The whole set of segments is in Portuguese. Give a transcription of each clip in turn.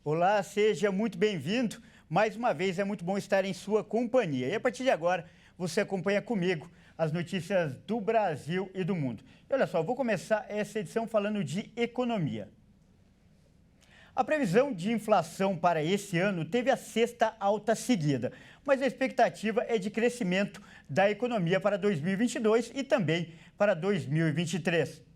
Olá, seja muito bem-vindo. Mais uma vez é muito bom estar em sua companhia. E a partir de agora, você acompanha comigo as notícias do Brasil e do mundo. E olha só, eu vou começar essa edição falando de economia. A previsão de inflação para esse ano teve a sexta alta seguida, mas a expectativa é de crescimento da economia para 2022 e também para 2023.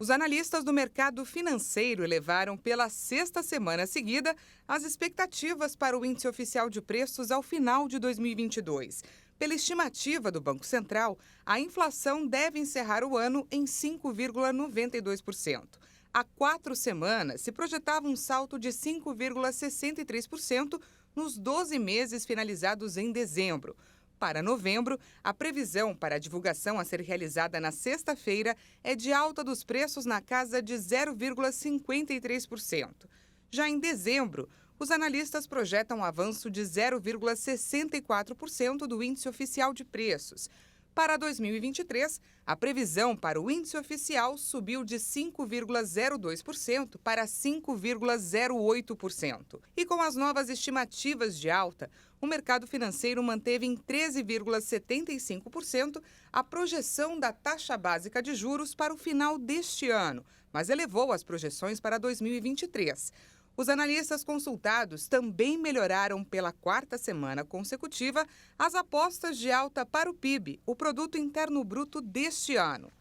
Os analistas do mercado financeiro elevaram pela sexta semana seguida as expectativas para o índice oficial de preços ao final de 2022. Pela estimativa do Banco Central, a inflação deve encerrar o ano em 5,92%. Há 4 semanas, se projetava um salto de 5,63% nos 12 meses finalizados em dezembro. Para novembro, a previsão para a divulgação a ser realizada na sexta-feira é de alta dos preços na casa de 0,53%. Já em dezembro, os analistas projetam um avanço de 0,64% do índice oficial de preços. Para 2023, a previsão para o índice oficial subiu de 5,02% para 5,08%. E com as novas estimativas de alta, o mercado financeiro manteve em 13,75% a projeção da taxa básica de juros para o final deste ano, mas elevou as projeções para 2023. Os analistas consultados também melhoraram pela 4ª semana consecutiva as apostas de alta para o PIB, o Produto Interno Bruto deste ano.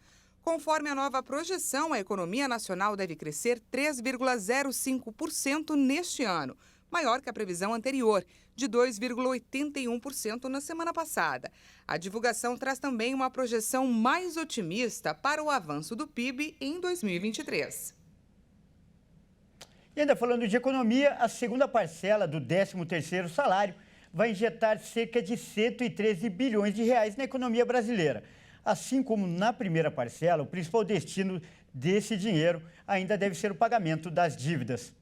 Conforme a nova projeção, a economia nacional deve crescer 3,05% neste ano, maior que a previsão anterior, de 2,81% na semana passada. A divulgação traz também uma projeção mais otimista para o avanço do PIB em 2023. E ainda falando de economia, a segunda parcela do 13º salário vai injetar cerca de 113 bilhões de reais na economia brasileira. Assim como na primeira parcela, o principal destino desse dinheiro ainda deve ser o pagamento das dívidas.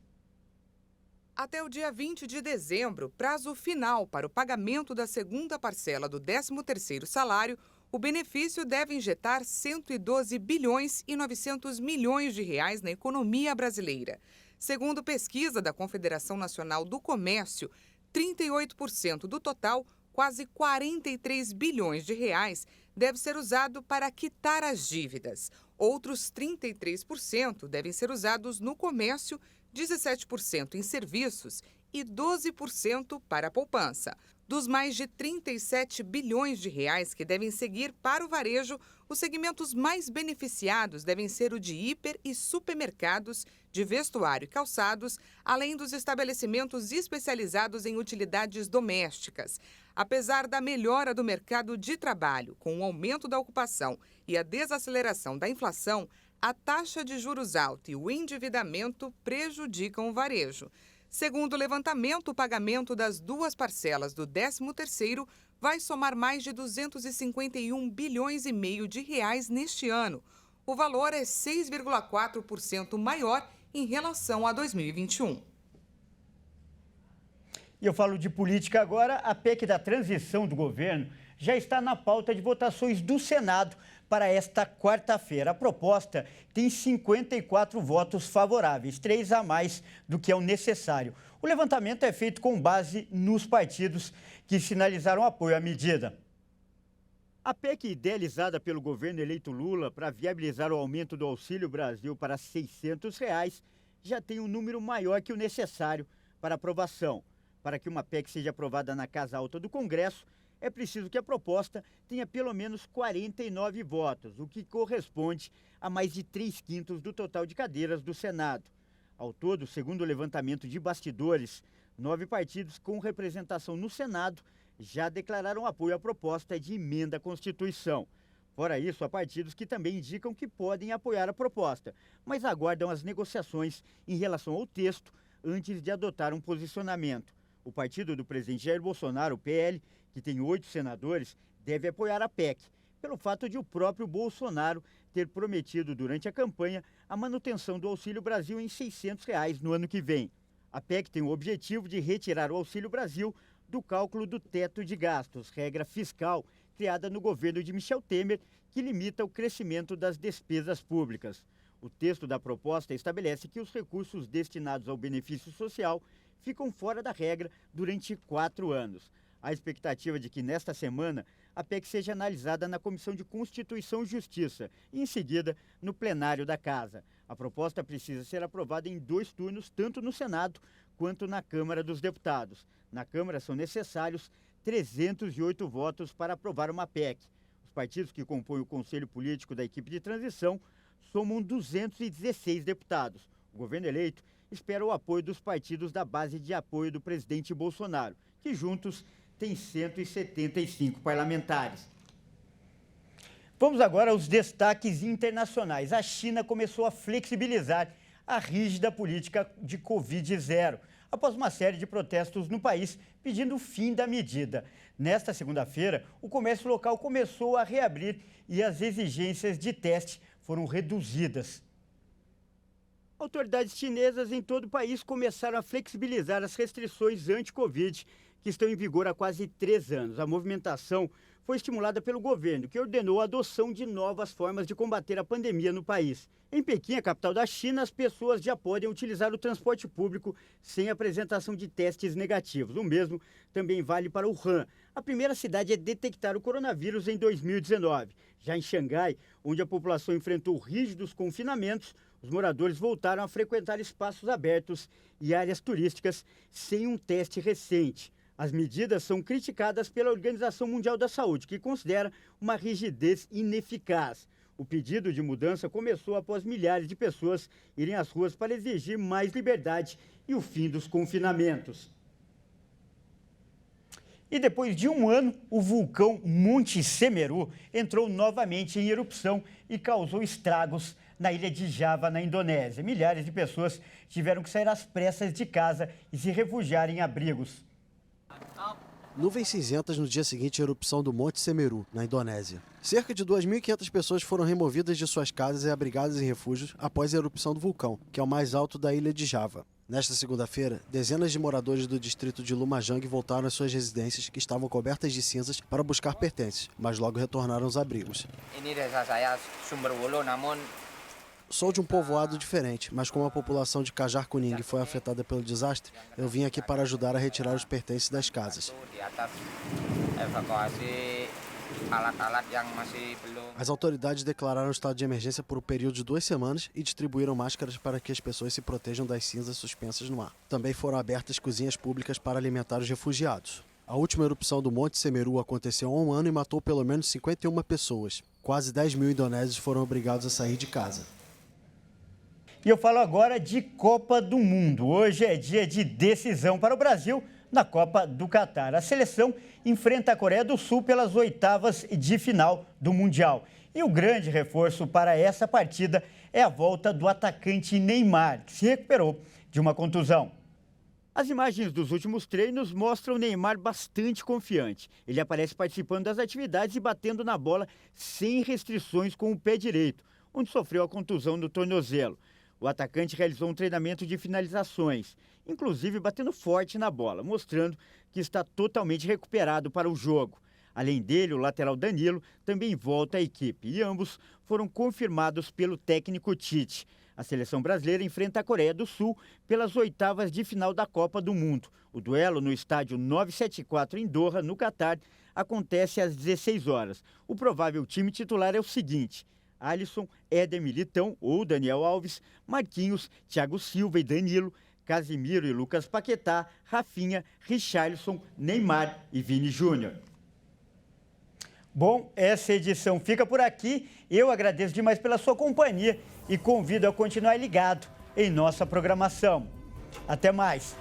Até o dia 20 de dezembro, prazo final para o pagamento da segunda parcela do 13º salário, o benefício deve injetar 112 bilhões e 900 milhões de reais na economia brasileira. Segundo pesquisa da Confederação Nacional do Comércio, 38% do total, quase 43 bilhões de reais, deve ser usado para quitar as dívidas. Outros 33% devem ser usados no comércio, 17% em serviços e 12% para a poupança. Dos mais de 37 bilhões de reais que devem seguir para o varejo, os segmentos mais beneficiados devem ser o de hiper e supermercados, de vestuário e calçados, além dos estabelecimentos especializados em utilidades domésticas. Apesar da melhora do mercado de trabalho, com o aumento da ocupação e a desaceleração da inflação, a taxa de juros alta e o endividamento prejudicam o varejo. Segundo o levantamento, o pagamento das duas parcelas do 13º vai somar mais de 251 bilhões e meio de reais neste ano. O valor é 6,4% maior em relação a 2021. E eu falo de política agora. A PEC da transição do governo já está na pauta de votações do Senado para esta quarta-feira. A proposta tem 54 votos favoráveis, 3 a mais do que é o necessário. O levantamento é feito com base nos partidos que sinalizaram apoio à medida. A PEC idealizada pelo governo eleito Lula para viabilizar o aumento do Auxílio Brasil para R$ 600 já tem um número maior que o necessário para aprovação. Para que uma PEC seja aprovada na Casa Alta do Congresso, é preciso que a proposta tenha pelo menos 49 votos, o que corresponde a mais de 3/5 do total de cadeiras do Senado. Ao todo, segundo o levantamento de bastidores, 9 partidos com representação no Senado já declararam apoio à proposta de emenda à Constituição. Fora isso, há partidos que também indicam que podem apoiar a proposta, mas aguardam as negociações em relação ao texto antes de adotar um posicionamento. O partido do presidente Jair Bolsonaro, o PL, que tem 8 senadores, deve apoiar a PEC, pelo fato de o próprio Bolsonaro ter prometido durante a campanha a manutenção do Auxílio Brasil em R$ 600 no ano que vem. A PEC tem o objetivo de retirar o Auxílio Brasil do cálculo do teto de gastos, regra fiscal criada no governo de Michel Temer, que limita o crescimento das despesas públicas. O texto da proposta estabelece que os recursos destinados ao benefício social ficam fora da regra durante 4 anos. A expectativa de que nesta semana a PEC seja analisada na Comissão de Constituição e Justiça e, em seguida, no plenário da Casa. A proposta precisa ser aprovada em 2 turnos, tanto no Senado quanto na Câmara dos Deputados. Na Câmara são necessários 308 votos para aprovar uma PEC. Os partidos que compõem o Conselho Político da equipe de transição somam 216 deputados. O governo eleito espera o apoio dos partidos da base de apoio do presidente Bolsonaro, que juntos têm 175 parlamentares. Vamos agora aos destaques internacionais. A China começou a flexibilizar a rígida política de Covid-0, após uma série de protestos no país pedindo o fim da medida. Nesta segunda-feira, o comércio local começou a reabrir e as exigências de teste foram reduzidas. Autoridades chinesas em todo o país começaram a flexibilizar as restrições anti-Covid que estão em vigor há quase 3 anos. A movimentação foi estimulada pelo governo, que ordenou a adoção de novas formas de combater a pandemia no país. Em Pequim, a capital da China, as pessoas já podem utilizar o transporte público sem apresentação de testes negativos. O mesmo também vale para Wuhan, a primeira cidade a detectar o coronavírus em 2019. Já em Xangai, onde a população enfrentou rígidos confinamentos, os moradores voltaram a frequentar espaços abertos e áreas turísticas sem um teste recente. As medidas são criticadas pela Organização Mundial da Saúde, que considera uma rigidez ineficaz. O pedido de mudança começou após milhares de pessoas irem às ruas para exigir mais liberdade e o fim dos confinamentos. E depois de 1 ano, o vulcão Monte Semeru entrou novamente em erupção e causou estragos na ilha de Java, na Indonésia. Milhares de pessoas tiveram que sair às pressas de casa e se refugiar em abrigos. Nuvens cinzentas no dia seguinte à erupção do Monte Semeru, na Indonésia. Cerca de 2.500 pessoas foram removidas de suas casas e abrigadas em refúgios após a erupção do vulcão, que é o mais alto da ilha de Java. Nesta segunda-feira, dezenas de moradores do distrito de Lumajang voltaram às suas residências, que estavam cobertas de cinzas, para buscar pertences, mas logo retornaram aos abrigos. Sou de um povoado diferente, mas como a população de Kajar Kuning foi afetada pelo desastre, eu vim aqui para ajudar a retirar os pertences das casas. As autoridades declararam estado de emergência por um período de 2 semanas e distribuíram máscaras para que as pessoas se protejam das cinzas suspensas no ar. Também foram abertas cozinhas públicas para alimentar os refugiados. A última erupção do Monte Semeru aconteceu há 1 ano e matou pelo menos 51 pessoas. Quase 10 mil indonésios foram obrigados a sair de casa. E eu falo agora de Copa do Mundo. Hoje é dia de decisão para o Brasil na Copa do Catar. A seleção enfrenta a Coreia do Sul pelas 8ª de final do Mundial. E o grande reforço para essa partida é a volta do atacante Neymar, que se recuperou de uma contusão. As imagens dos últimos treinos mostram o Neymar bastante confiante. Ele aparece participando das atividades e batendo na bola sem restrições com o pé direito, onde sofreu a contusão no tornozelo. O atacante realizou um treinamento de finalizações, inclusive batendo forte na bola, mostrando que está totalmente recuperado para o jogo. Além dele, o lateral Danilo também volta à equipe e ambos foram confirmados pelo técnico Tite. A seleção brasileira enfrenta a Coreia do Sul pelas 8ª de final da Copa do Mundo. O duelo no estádio 974 em Doha, no Catar, acontece às 16 horas. O provável time titular é o seguinte: Alisson, Éder Militão ou Daniel Alves, Marquinhos, Thiago Silva e Danilo, Casimiro e Lucas Paquetá, Rafinha, Richarlison, Neymar e Vini Júnior. Bom, essa edição fica por aqui. Eu agradeço demais pela sua companhia e convido a continuar ligado em nossa programação. Até mais!